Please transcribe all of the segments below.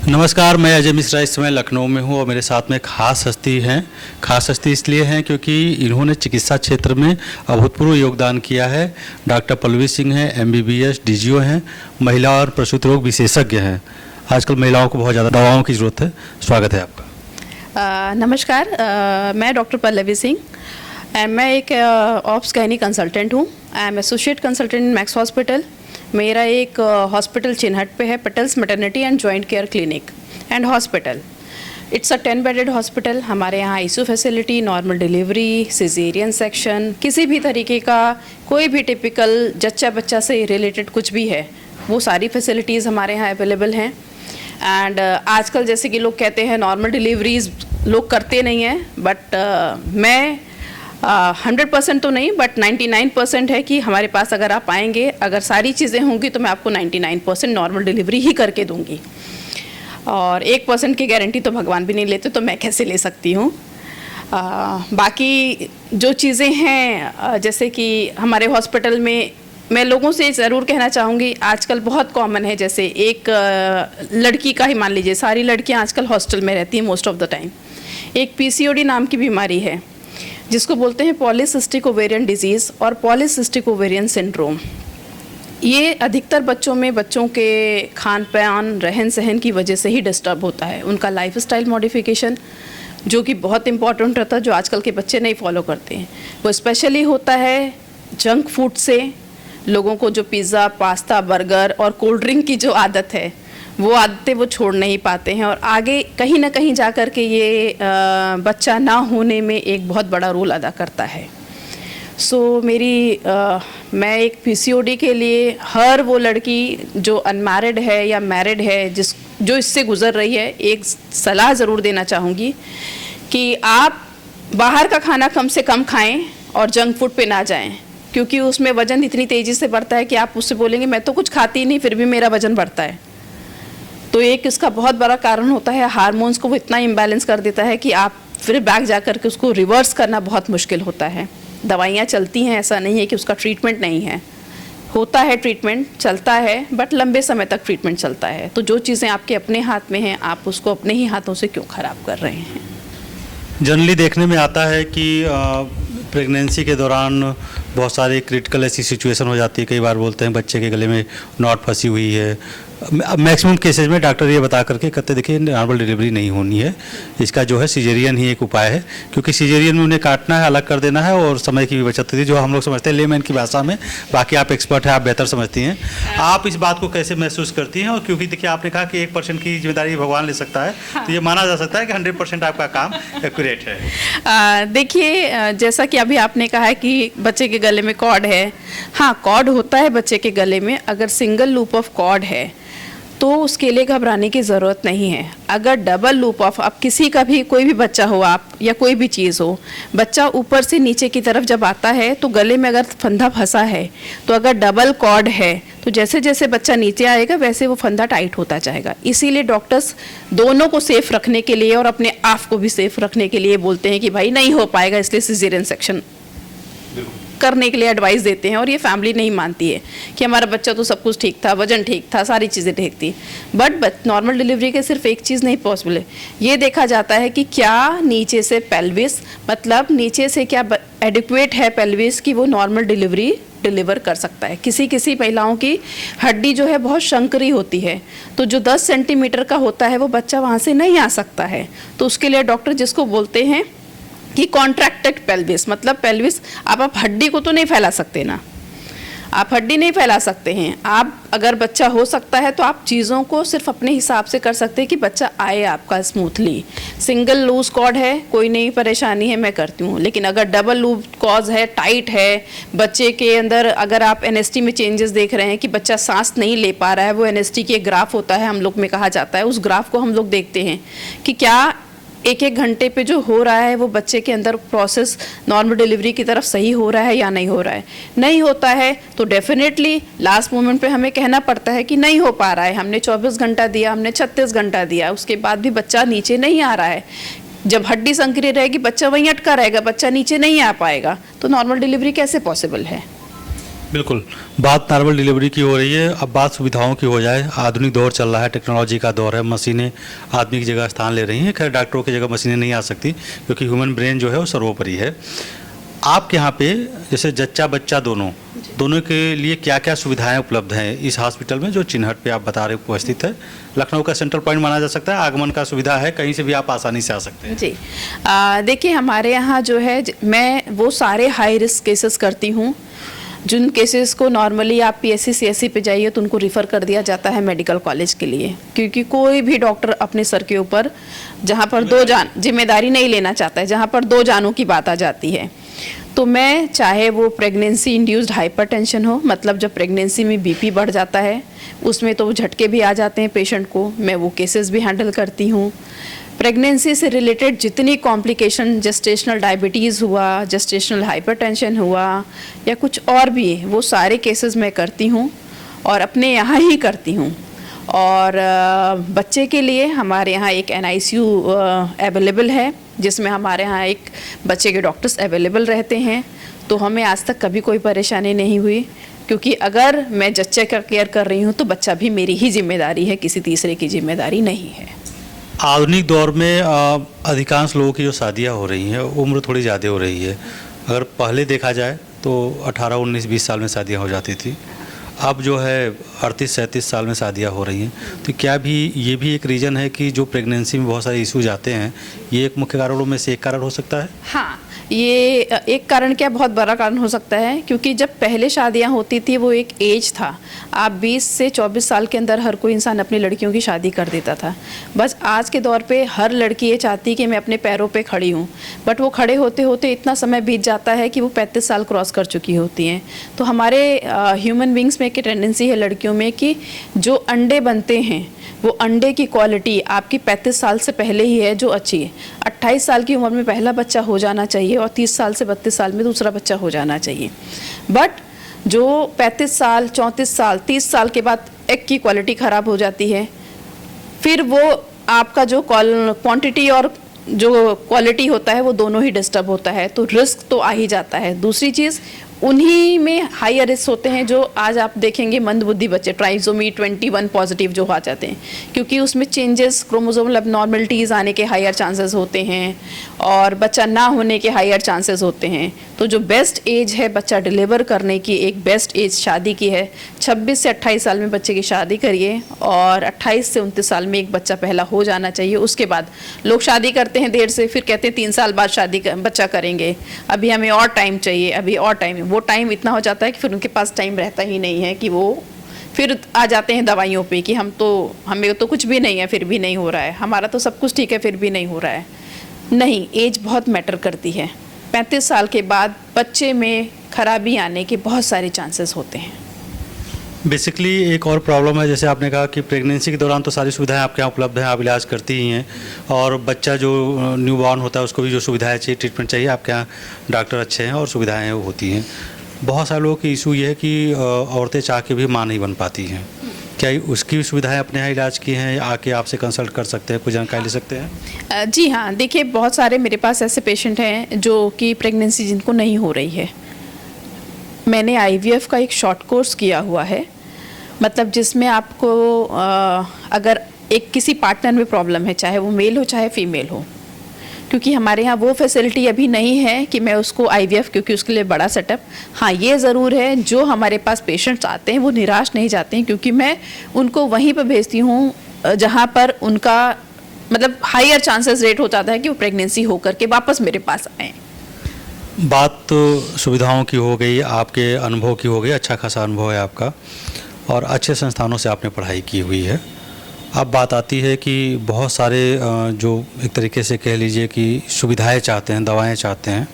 नमस्कार, मैं अजय मिश्रा इस समय लखनऊ में हूँ और मेरे साथ में खास हस्ती हैं। खास हस्ती इसलिए हैं क्योंकि इन्होंने चिकित्सा क्षेत्र में अभूतपूर्व योगदान किया है। डॉक्टर पल्लवी सिंह हैं, MBBS DGO हैं, महिला और प्रसूति रोग विशेषज्ञ हैं। आजकल महिलाओं को बहुत ज़्यादा दवाओं की ज़रूरत है। स्वागत है आपका। नमस्कार, मैं डॉक्टर पल्लवी सिंह। मैं एक ऑप्स गायनी कंसल्टेंट हूँ। I am associate consultant in max hospital. मेरा एक हॉस्पिटल चिन्हट पे है, Patels maternity and joint care clinic and hospital. It's a 10 bedded hospital. हमारे यहाँ ICU facility, normal delivery, caesarean section, किसी भी तरीके का कोई भी टिपिकल जच्चा बच्चा से रिलेटेड कुछ भी है वो सारी फैसिलिटीज़ हमारे यहाँ अवेलेबल हैं। एंड आजकल जैसे कि लोग कहते हैं नॉर्मल डिलीवरीज लोग करते नहीं हैं, बट मैं 100% तो नहीं बट 99% है कि हमारे पास अगर आप आएंगे, अगर सारी चीज़ें होंगी तो मैं आपको 99% नॉर्मल डिलीवरी ही करके दूंगी। और 1% की गारंटी तो भगवान भी नहीं लेते, तो मैं कैसे ले सकती हूँ। बाकी जो चीज़ें हैं जैसे कि हमारे हॉस्पिटल में मैं लोगों से ज़रूर कहना चाहूँगी, आजकल बहुत कॉमन है, जैसे एक लड़की का ही मान लीजिए, सारी लड़कियाँ आजकल हॉस्टल में रहती हैं मोस्ट ऑफ द टाइम। एक PCOD नाम की बीमारी है जिसको बोलते हैं पॉलीसिस्टिक ओवेरियन डिजीज़ और पॉलीसिस्टिक ओवेरियन सिंड्रोम। ये अधिकतर बच्चों में बच्चों के खान पान रहन सहन की वजह से ही डिस्टर्ब होता है। उनका लाइफस्टाइल मॉडिफिकेशन जो कि बहुत इंपॉर्टेंट रहता है, जो आजकल के बच्चे नहीं फॉलो करते हैं, वो स्पेशली होता है जंक फूड से। लोगों को जो पिज़्ज़ा, पास्ता, बर्गर और कोल्ड ड्रिंक की जो आदत है वो आदतें वो छोड़ नहीं पाते हैं, और आगे कहीं ना कहीं जा कर के ये बच्चा ना होने में एक बहुत बड़ा रोल अदा करता है। मैं एक PCOD के लिए हर वो लड़की जो अनमैरिड है या मैरिड है जो इससे गुज़र रही है, एक सलाह ज़रूर देना चाहूँगी कि आप बाहर का खाना कम से कम खाएं और जंक फूड पे ना जाएं, क्योंकि उसमें वज़न इतनी तेज़ी से बढ़ता है कि आप उससे बोलेंगे मैं तो कुछ खाती ही नहीं फिर भी मेरा वज़न बढ़ता है। तो एक इसका बहुत बड़ा कारण होता है हार्मोन्स को वो इतना इम्बैलेंस कर देता है कि आप फिर बैक जा कर के उसको रिवर्स करना बहुत मुश्किल होता है। दवाइयाँ चलती हैं, ऐसा नहीं है कि उसका ट्रीटमेंट नहीं है, होता है, ट्रीटमेंट चलता है, बट लंबे समय तक ट्रीटमेंट चलता है। तो जो चीज़ें आपके अपने हाथ में हैं, आप उसको अपने ही हाथों से क्यों ख़राब कर रहे हैं। जनरली देखने में आता है कि प्रेगनेंसी के दौरान बहुत सारी क्रिटिकल ऐसी सिचुएशन हो जाती है। कई बार बोलते हैं बच्चे के गले में नॉट फंसी हुई है। मैक्सिमम केसेज में डॉक्टर ये बता करके कहते देखिए नॉर्मल डिलीवरी नहीं होनी है, इसका जो है सिजेरियन ही एक उपाय है, क्योंकि सिजेरियन में उन्हें काटना है, अलग कर देना है और समय की भी बचत होती है, जो हम लोग समझते हैं लेमैन की भाषा में। बाकी आप एक्सपर्ट हैं, आप बेहतर समझती हैं। आप इस बात को कैसे महसूस करती हैं? और क्योंकि देखिए आपने कहा कि 1% की जिम्मेदारी भगवान ले सकता है, तो ये माना जा सकता है कि 100% आपका काम एक्यूरेट है। देखिए, जैसा कि अभी आपने कहा है कि बच्चे के गले में कॉर्ड है, हाँ कॉर्ड होता है बच्चे के गले में। अगर सिंगल लूप ऑफ कॉर्ड है तो उसके लिए घबराने की ज़रूरत नहीं है। अगर डबल लूप ऑफ, अब किसी का भी कोई भी बच्चा हो आप या कोई भी चीज़ हो, बच्चा ऊपर से नीचे की तरफ जब आता है तो गले में अगर फंदा फंसा है, तो अगर डबल कॉर्ड है तो जैसे जैसे बच्चा नीचे आएगा वैसे वो फंदा टाइट होता जाएगा। इसीलिए डॉक्टर्स दोनों को सेफ रखने के लिए और अपने आप को भी सेफ रखने के लिए बोलते हैं कि भाई नहीं हो पाएगा, इसलिए सिजेरियन सेक्शन करने के लिए एडवाइस देते हैं। और ये फैमिली नहीं मानती है कि हमारा बच्चा तो सब कुछ ठीक था, वजन ठीक था, सारी चीज़ें ठीक थी, बट नॉर्मल डिलीवरी के सिर्फ एक चीज़ नहीं पॉसिबल है। ये देखा जाता है कि क्या नीचे से पेल्विस, मतलब नीचे से क्या एडिक्वेट है पेल्विस कि वो नॉर्मल डिलीवरी डिलीवर कर सकता है। किसी किसी महिलाओं की हड्डी जो है बहुत शंकरी होती है, तो जो 10 सेंटीमीटर का होता है वो बच्चा वहाँ से नहीं आ सकता है। तो उसके लिए डॉक्टर जिसको बोलते हैं कि कॉन्ट्रैक्टेड पेल्विस, मतलब पेल्विस आप हड्डी को तो नहीं फैला सकते ना, आप हड्डी नहीं फैला सकते हैं। आप अगर बच्चा हो सकता है तो आप चीज़ों को सिर्फ अपने हिसाब से कर सकते हैं कि बच्चा आए आपका स्मूथली। सिंगल लूज कॉर्ड है, कोई नहीं परेशानी है, मैं करती हूँ। लेकिन अगर डबल लूज कॉज है, टाइट है, बच्चे के अंदर अगर आप NST में चेंजेस देख रहे हैं कि बच्चा सांस नहीं ले पा रहा है, वो NST की एक ग्राफ होता है, हम लोग में कहा जाता है, उस ग्राफ को हम लोग देखते हैं कि क्या एक एक घंटे पे जो हो रहा है वो बच्चे के अंदर प्रोसेस नॉर्मल डिलीवरी की तरफ सही हो रहा है या नहीं हो रहा है। नहीं होता है तो डेफिनेटली लास्ट मोमेंट पे हमें कहना पड़ता है कि नहीं हो पा रहा है, हमने 24 घंटा दिया, हमने 36 घंटा दिया, उसके बाद भी बच्चा नीचे नहीं आ रहा है। जब हड्डी संकरी रहेगी बच्चा वहीं अटका रहेगा, बच्चा नीचे नहीं आ पाएगा, तो नॉर्मल डिलीवरी कैसे पॉसिबल है। बिल्कुल। बात नॉर्मल डिलीवरी की हो रही है, अब बात सुविधाओं की हो जाए। आधुनिक दौर चल रहा है, टेक्नोलॉजी का दौर है, मशीनें आदमी की जगह स्थान ले रही हैं। खैर डॉक्टरों की जगह मशीनें नहीं आ सकती क्योंकि ह्यूमन ब्रेन जो है वो सर्वोपरि है। आपके यहाँ पे जैसे जच्चा बच्चा दोनों के लिए क्या क्या सुविधाएं उपलब्ध हैं इस हॉस्पिटल में जो चिन्हट पे आप बता रहे हो उपस्थित है? लखनऊ का सेंट्रल पॉइंट माना जा सकता है, आगमन का सुविधा है, कहीं से भी आप आसानी से आ सकते हैं। जी देखिए, हमारे यहाँ जो है मैं वो सारे हाई रिस्क केसेस करती हूँ जिन केसेस को नॉर्मली आप पीएससी सीएससी पे जाइए तो उनको रिफ़र कर दिया जाता है मेडिकल कॉलेज के लिए, क्योंकि कोई भी डॉक्टर अपने सर के ऊपर जहाँ पर जिम्मेदारी नहीं लेना चाहता है, जहाँ पर 2 जानों की बात आ जाती है। तो मैं चाहे वो प्रेगनेंसी इंड्यूस्ड हाइपरटेंशन हो, मतलब जब प्रेगनेंसी में बीपी बढ़ जाता है उसमें तो झटके भी आ जाते हैं पेशेंट को, मैं वो केसेस भी हैंडल करती हूँ। प्रेगनेंसी से रिलेटेड जितनी कॉम्प्लिकेशन, जेस्टेशनल डायबिटीज़ हुआ, जेस्टेशनल हाइपरटेंशन हुआ या कुछ और भी, वो सारे केसेस मैं करती हूँ और अपने यहाँ ही करती हूँ। और बच्चे के लिए हमारे यहाँ एक NICU अवेलेबल है जिसमें हमारे यहाँ एक बच्चे के डॉक्टर्स अवेलेबल रहते हैं, तो हमें आज तक कभी कोई परेशानी नहीं हुई, क्योंकि अगर मैं बच्चे का केयर कर रही हूँ तो बच्चा भी मेरी ही जिम्मेदारी है, किसी तीसरे की जिम्मेदारी नहीं है। आधुनिक दौर में अधिकांश लोगों की जो शादियां हो रही हैं उम्र थोड़ी ज़्यादा हो रही है। अगर पहले देखा जाए तो 18, 19, 20 साल में शादियां हो जाती थी, अब जो है 38, 37 साल में शादियां हो रही हैं। तो क्या भी ये भी एक रीज़न है कि जो प्रेगनेंसी में बहुत सारे इश्यूज आते हैं, ये एक मुख्य कारणों में से एक कारण हो सकता है? हाँ, ये एक कारण क्या, बहुत बड़ा कारण हो सकता है, क्योंकि जब पहले शादियां होती थी वो एक एज था, आप 20 से 24 साल के अंदर हर कोई इंसान अपनी लड़कियों की शादी कर देता था। बस आज के दौर पे हर लड़की ये चाहती है कि मैं अपने पैरों पे खड़ी हूँ, बट वो खड़े होते होते इतना समय बीत जाता है कि वो 35 साल क्रॉस कर चुकी होती हैं। तो हमारे ह्यूमन बींग्स में एक टेंडेंसी है लड़कियों में कि जो अंडे बनते हैं वो अंडे की क्वालिटी आपकी 35 साल से पहले ही है जो अच्छी है। 28 साल की उम्र में पहला बच्चा हो जाना चाहिए और 30 साल से 32 साल में दूसरा बच्चा हो जाना चाहिए। बट जो 35 साल, 34 साल, 30 साल के बाद एग की क्वालिटी ख़राब हो जाती है, फिर वो आपका जो क्वांटिटी और जो क्वालिटी होता है वो दोनों ही डिस्टर्ब होता है, तो रिस्क तो आ ही जाता है। दूसरी चीज़, उन्हीं में हाई रिस्क होते हैं जो आज आप देखेंगे मंदबुद्धि बच्चे, ट्राइसोमी 21 पॉजिटिव जो आ जाते हैं, क्योंकि उसमें चेंजेस, क्रोमोसोमल एबनॉर्मलिटीज़ आने के हायर चांसेस होते हैं और बच्चा ना होने के हायर चांसेस होते हैं। तो जो बेस्ट एज है बच्चा डिलीवर करने की, एक बेस्ट एज शादी की है। 26 से 28 साल में बच्चे की शादी करिए और 28 से 29 साल में एक बच्चा पहला हो जाना चाहिए। उसके बाद लोग शादी करते हैं देर से, फिर कहते हैं 3 साल बाद बच्चा करेंगे, अभी हमें और टाइम चाहिए, अभी और टाइम। वो टाइम इतना हो जाता है कि फिर उनके पास टाइम रहता ही नहीं है, कि वो फिर आ जाते हैं दवाइयों पे कि हमें तो कुछ भी नहीं है फिर भी नहीं हो रहा है, हमारा तो सब कुछ ठीक है फिर भी नहीं हो रहा है। नहीं, एज बहुत मैटर करती है। 35 साल के बाद बच्चे में खराबी आने के बहुत सारे चांसेस होते हैं। बेसिकली एक और प्रॉब्लम है, जैसे आपने कहा कि प्रेगनेंसी के दौरान तो सारी सुविधाएं आपके यहाँ उपलब्ध हैं, आप इलाज करती ही हैं, और बच्चा जो न्यू बॉर्न होता है उसको भी जो सुविधाएं चाहिए, ट्रीटमेंट चाहिए, आपके यहाँ डॉक्टर अच्छे हैं और सुविधाएं वो होती हैं। बहुत सारे लोगों की इशू ये है कि औरतें चाह के भी माँ नहीं बन पाती हैं, क्या उसकी भी सुविधाएं अपने यहाँ इलाज की हैं, आके आपसे कंसल्ट कर सकते हैं, कोई जानकारी ले सकते हैं? जी हाँ, देखिए बहुत सारे मेरे पास ऐसे पेशेंट हैं जो कि प्रेगनेंसी जिनको नहीं हो रही है। मैंने IVF का एक शॉर्ट कोर्स किया हुआ है, मतलब जिसमें आपको अगर एक किसी पार्टनर में प्रॉब्लम है, चाहे वो मेल हो चाहे फीमेल हो, क्योंकि हमारे यहाँ वो फैसिलिटी अभी नहीं है कि मैं उसको IVF, क्योंकि उसके लिए बड़ा सेटअप। हाँ, ये ज़रूर है, जो हमारे पास पेशेंट्स आते हैं वो निराश नहीं जाते हैं, क्योंकि मैं उनको वहीं पर भेजती हूँ जहाँ पर उनका मतलब हायर चांसेस रेट हो जाता है कि वो प्रेगनेंसी होकर के वापस मेरे पास आएँ। बात तो सुविधाओं की हो गई, आपके अनुभव की हो गई, अच्छा खासा अनुभव है आपका और अच्छे संस्थानों से आपने पढ़ाई की हुई है। अब बात आती है कि बहुत सारे जो एक तरीके से कह लीजिए कि सुविधाएं चाहते हैं, दवाएं चाहते हैं,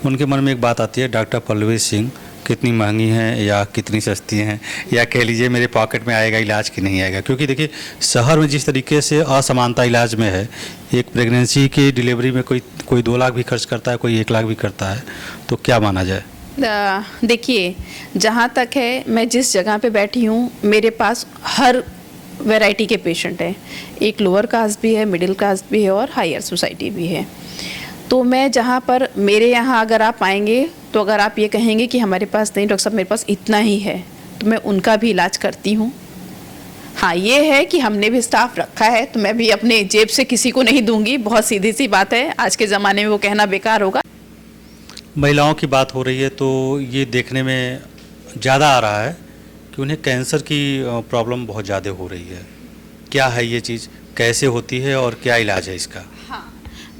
उनके मन में एक बात आती है, डॉक्टर पल्लवी सिंह कितनी महंगी हैं या कितनी सस्ती हैं, या कह लीजिए मेरे पॉकेट में आएगा इलाज कि नहीं आएगा। क्योंकि देखिए शहर में जिस तरीके से असमानता इलाज में है, एक प्रेगनेंसी की डिलीवरी में कोई 2 लाख भी खर्च करता है, कोई 1 लाख भी करता है, तो क्या माना जाए? देखिए, जहाँ तक है, मैं जिस जगह पे बैठी हूँ मेरे पास हर वैरायटी के पेशेंट हैं। एक लोअर कास्ट भी है, मिडिल कास्ट भी है और हायर सोसाइटी भी है। तो मैं जहाँ पर मेरे यहाँ अगर आप आएंगे तो अगर आप ये कहेंगे कि हमारे पास नहीं डॉक्टर साहब मेरे पास इतना ही है, तो मैं उनका भी इलाज करती हूँ। हाँ, ये है कि हमने भी स्टाफ रखा है, तो मैं भी अपने जेब से किसी को नहीं दूंगी, बहुत सीधी सी बात है, आज के ज़माने में वो कहना बेकार होगा। महिलाओं की बात हो रही है तो ये देखने में ज़्यादा आ रहा है कि उन्हें कैंसर की प्रॉब्लम बहुत ज़्यादा हो रही है। क्या है ये चीज़, कैसे होती है और क्या इलाज है इसका? हाँ,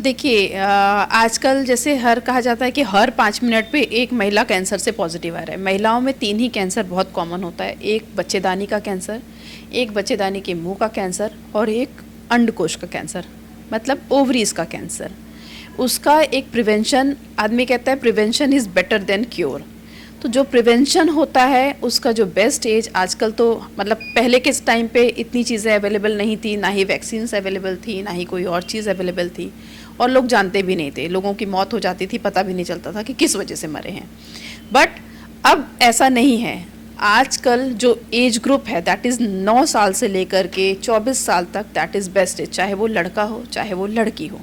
देखिए आजकल जैसे कहा जाता है कि हर 5 मिनट पे एक महिला कैंसर से पॉजिटिव आ रहा है। महिलाओं में 3 ही कैंसर बहुत कॉमन होता है, एक बच्चेदानी का कैंसर, एक बच्चेदानी के मुंह का कैंसर और एक अंडकोश का कैंसर, मतलब ओवरीज का कैंसर। उसका एक प्रिवेंशन, आदमी कहता है prevention is better than cure. तो जो प्रिवेंशन होता है उसका जो बेस्ट एज आजकल, तो मतलब पहले के टाइम पे इतनी चीज़ें अवेलेबल नहीं थी, ना ही वैक्सीन्स अवेलेबल थी, ना ही कोई और चीज़ अवेलेबल थी, और लोग जानते भी नहीं थे, लोगों की मौत हो जाती थी, पता भी नहीं चलता था कि किस वजह से मरे हैं। बट अब ऐसा नहीं है। आजकल जो एज ग्रुप है दैट इज़ 9 साल से लेकर के 24 साल तक, दैट इज़ बेस्ट एज, चाहे वो लड़का हो चाहे वो लड़की हो।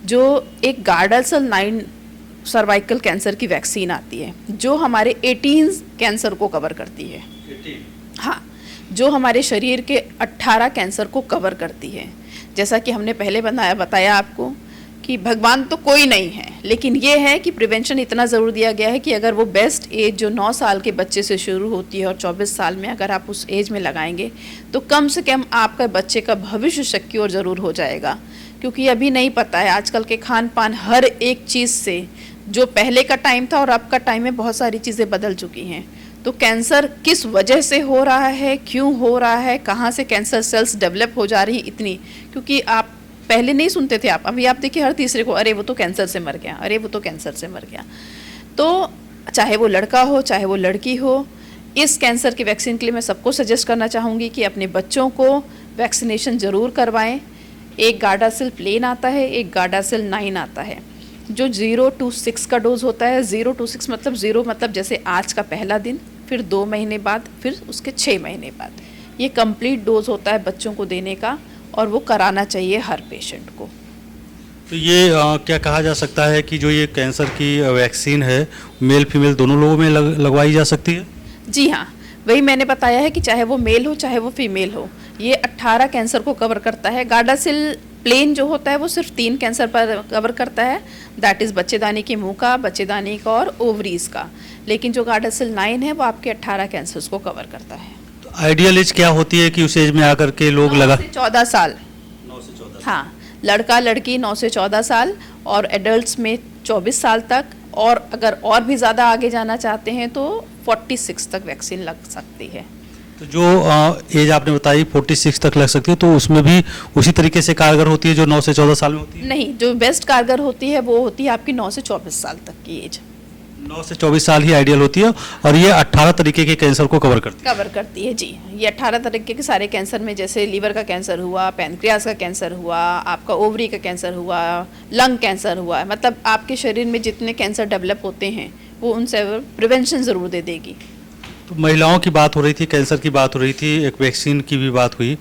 जो एक गार्डासिल 9 सर्वाइकल कैंसर की वैक्सीन आती है जो हमारे 18 कैंसर को कवर करती है। 18? हाँ, जो हमारे शरीर के 18 कैंसर को कवर करती है। जैसा कि हमने पहले बताया आपको कि भगवान तो कोई नहीं है, लेकिन ये है कि प्रिवेंशन इतना ज़रूर दिया गया है कि अगर वो बेस्ट एज जो 9 साल के बच्चे से शुरू होती है और 24 साल में अगर आप उस एज में लगाएंगे तो कम से कम आपका बच्चे का भविष्य सिक्योर ज़रूर हो जाएगा। क्योंकि अभी नहीं पता है, आजकल के खान पान हर एक चीज़ से, जो पहले का टाइम था और अब का टाइम में बहुत सारी चीज़ें बदल चुकी हैं। तो कैंसर किस वजह से हो रहा है, क्यों हो रहा है, कहाँ से कैंसर सेल्स डेवलप हो जा रही हैं इतनी, क्योंकि आप पहले नहीं सुनते थे, आप अभी आप देखिए हर तीसरे को अरे वो तो कैंसर से मर गया, अरे वो तो कैंसर से मर गया। तो चाहे वो लड़का हो चाहे वो लड़की हो, इस कैंसर की वैक्सीन के लिए मैं सबको सजेस्ट करना चाहूँगी कि अपने बच्चों को वैक्सीनेशन ज़रूर करवाएं। एक गार्डासिल प्लेन आता है, एक गार्डासिल 9 आता है, जो 0 to 6 का डोज होता है। 0 to 6 मतलब 0 मतलब जैसे आज का पहला दिन, फिर 2 महीने बाद, फिर उसके 6 महीने बाद। ये कंप्लीट डोज होता है बच्चों को देने का, और वो कराना चाहिए हर पेशेंट को। तो ये क्या कहा जा सकता है कि जो ये कैंसर की वैक्सीन है मेल फीमेल दोनों लोगों में लगवाई जा सकती है? जी हाँ, वही मैंने बताया है कि चाहे वो मेल हो चाहे वो फीमेल हो, ये 18 कैंसर को कवर करता है। गार्डासिल प्लेन जो होता है वो सिर्फ 3 कैंसर पर कवर करता है, दैट इज़ बच्चेदानी के मुंह का, बच्चेदानी का और ओवरीज का। लेकिन जो गार्डासिल 9 है वो आपके 18 कैंसर्स को कवर करता है। तो आइडियल एज क्या होती है कि उस एज में आकर के लोग 9 से 14 साल। 9 से 14? हाँ, लड़का लड़की 9 से 14 साल और एडल्ट्स में 24 साल तक, और अगर और भी ज़्यादा आगे जाना चाहते हैं तो 46 तक वैक्सीन लग सकती है। तो जो एज आपने बताई 46 तक लग सकती है, तो उसमें भी उसी तरीके से कारगर होती है जो 9 से 14 साल में होती है? नहीं, जो बेस्ट कारगर होती है वो होती है आपकी 9 से 24 साल तक की एज। 9 से 24 साल ही आइडियल होती है, और ये 18 तरीके के कैंसर को कवर करती है जी। ये 18 तरीके के सारे कैंसर में, जैसे लीवर का कैंसर हुआ, पैनक्रियास का कैंसर हुआ, आपका ओवरी का कैंसर हुआ, लंग कैंसर हुआ, मतलब आपके शरीर में जितने कैंसर डेवलप होते हैं वो उनसे प्रिवेंशन ज़रूर दे देगी। तो महिलाओं की बात हो रही थी, कैंसर की बात हो रही थी, एक वैक्सीन की भी बात हुई।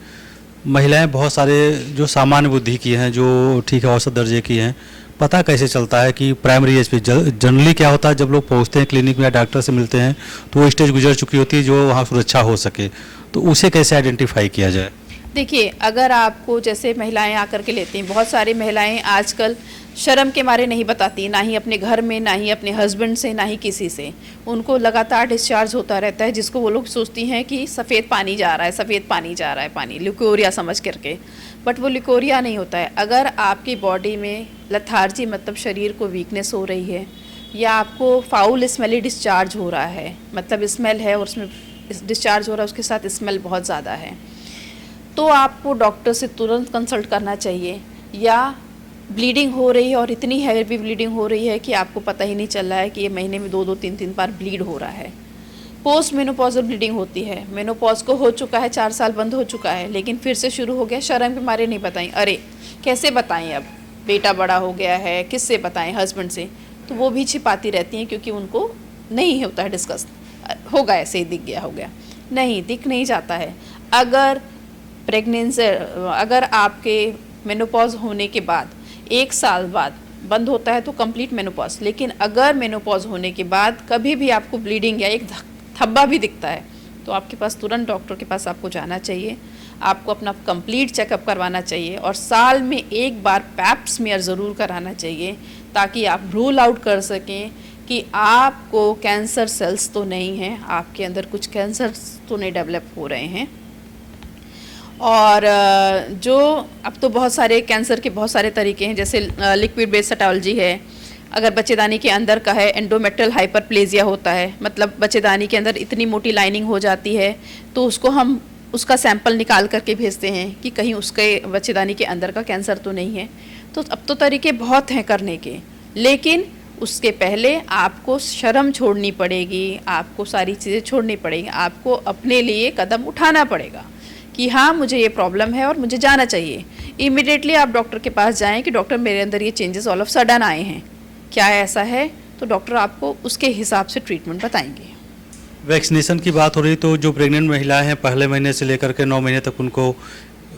महिलाएं बहुत सारे जो सामान्य बुद्धि की हैं, जो ठीक है औसत दर्जे की हैं, पता कैसे चलता है कि प्राइमरी एज पे जनरली क्या होता है, जब लोग पहुंचते हैं क्लिनिक में या डॉक्टर से मिलते हैं तो वो स्टेज गुजर चुकी होती है जो वहाँ सुरक्षा हो सके, तो उसे कैसे आइडेंटिफाई किया जाए? देखिए, अगर आपको जैसे महिलाएं आकर के लेती हैं, बहुत सारी महिलाएं आजकल शर्म के मारे नहीं बताती, ना ही अपने घर में, ना ही अपने हस्बैंड से, ना ही किसी से। उनको लगातार डिस्चार्ज होता रहता है, जिसको वो लोग सोचती हैं कि सफ़ेद पानी जा रहा है, सफ़ेद पानी जा रहा है, पानी ल्यूकोरिया समझ करके। बट वो ल्यूकोरिया नहीं होता है। अगर आपकी बॉडी में लथार्जी मतलब शरीर को वीकनेस हो रही है, या आपको फाउल स्मेली डिस्चार्ज हो रहा है, मतलब स्मेल है और उसमें डिस्चार्ज हो रहा है, उसके साथ स्मेल बहुत ज़्यादा है, तो आपको डॉक्टर से तुरंत कंसल्ट करना चाहिए। या ब्लीडिंग हो रही है और इतनी हैवी ब्लीडिंग हो रही है कि आपको पता ही नहीं चल रहा है कि ये महीने में 2-2, 3-3 बार ब्लीड हो रहा है। पोस्ट मेनोपॉजल ब्लीडिंग होती है, मेनोपॉज को हो चुका है, 4 साल बंद हो चुका है, लेकिन फिर से शुरू हो गया, शर्म के मारे नहीं बताएं। अरे कैसे बताएं, अब बेटा बड़ा हो गया है, किससे बताएं, हस्बैंड से? तो वो भी छिपाती रहती हैं क्योंकि उनको नहीं होता है डिस्कस, होगा ऐसे ही दिख गया, हो गया नहीं, दिख नहीं जाता है। अगर प्रेगनेंसी, अगर आपके मेनोपॉज होने के बाद 1 साल बाद बंद होता है तो कंप्लीट मेनोपॉज। लेकिन अगर मेनोपॉज होने के बाद कभी भी आपको ब्लीडिंग या एक थब्बा भी दिखता है तो आपके पास तुरंत डॉक्टर के पास आपको जाना चाहिए। आपको अपना कंप्लीट चेकअप करवाना चाहिए और साल में एक बार पैप स्मीयर ज़रूर कराना चाहिए, ताकि आप रूल आउट कर सकें कि आपको कैंसर सेल्स तो नहीं हैं, आपके अंदर कुछ कैंसर तो नहीं डेवलप हो रहे हैं। और जो अब तो बहुत सारे कैंसर के बहुत सारे तरीके हैं, जैसे लिक्विड बेस्ड साइटोलॉजी है। अगर बच्चेदानी के अंदर का है, एंडोमेट्रियल हाइपरप्लेजिया होता है, मतलब बच्चेदानी के अंदर इतनी मोटी लाइनिंग हो जाती है तो उसको हम उसका सैंपल निकाल करके भेजते हैं कि कहीं उसके बच्चेदानी के अंदर का कैंसर तो नहीं है। तो अब तो तरीके बहुत हैं करने के, लेकिन उसके पहले आपको शर्म छोड़नी पड़ेगी, आपको सारी चीज़ें छोड़नी पड़ेगी, आपको अपने लिए कदम उठाना पड़ेगा कि हाँ मुझे ये प्रॉब्लम है और मुझे जाना चाहिए। इमीडिएटली आप डॉक्टर के पास जाएं कि डॉक्टर मेरे अंदर ये चेंजेस ऑल ऑफ सडन आए हैं, क्या ऐसा है, तो डॉक्टर आपको उसके हिसाब से ट्रीटमेंट बताएंगे। वैक्सीनेशन की बात हो रही तो जो प्रेग्नेंट महिलाएं हैं पहले महीने से लेकर के 9 महीने तक उनको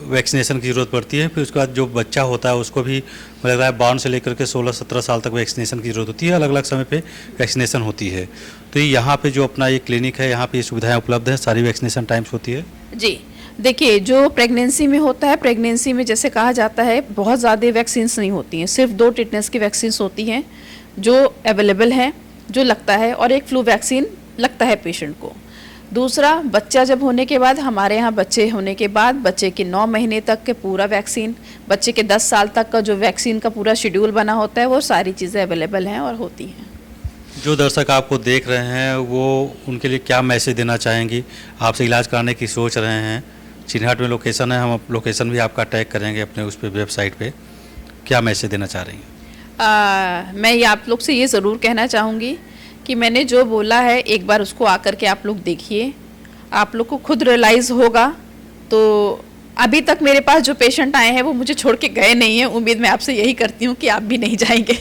वैक्सीनेशन की ज़रूरत पड़ती है। फिर उसके बाद जो बच्चा होता है उसको भी मुझे लग रहा है 52 से लेकर के 16-17 साल तक वैक्सीनेशन की ज़रूरत होती है। अलग अलग समय पे वैक्सीनेशन होती है। तो यहाँ पे जो अपना ये क्लिनिक है यहाँ पे ये सुविधाएं उपलब्ध हैं, सारी वैक्सीनेशन टाइम्स होती है। जी देखिए, जो प्रेगनेंसी में होता है, प्रेगनेंसी में जैसे कहा जाता है बहुत ज़्यादा वैक्सीन्स नहीं होती हैं, सिर्फ 2 टिटनेस की वैक्सीन्स होती हैं जो अवेलेबल है, जो लगता है, और एक फ्लू वैक्सीन लगता है पेशेंट को। दूसरा, बच्चा जब होने के बाद, हमारे यहाँ बच्चे होने के बाद बच्चे के 9 महीने तक के पूरा वैक्सीन, बच्चे के 10 साल तक का जो वैक्सीन का पूरा शेड्यूल बना होता है, वो सारी चीज़ें अवेलेबल हैं और होती हैं। जो दर्शक आपको देख रहे हैं वो उनके लिए क्या मैसेज देना चाहेंगी? आपसे इलाज कराने की सोच रहे हैं, चिन्हट में लोकेशन है, हम लोकेशन भी आपका टैग करेंगे अपने उस पर वेबसाइट पे, क्या मैसेज देना चाह रही हैं? मैं ये आप लोग से ये ज़रूर कहना चाहूँगी कि मैंने जो बोला है एक बार उसको आकर के आप लोग देखिए, आप लोग को खुद रियलाइज़ होगा। तो अभी तक मेरे पास जो पेशेंट आए हैं वो मुझे छोड़ के गए नहीं हैं, उम्मीद मैं आपसे यही करती हूँ कि आप भी नहीं जाएंगे।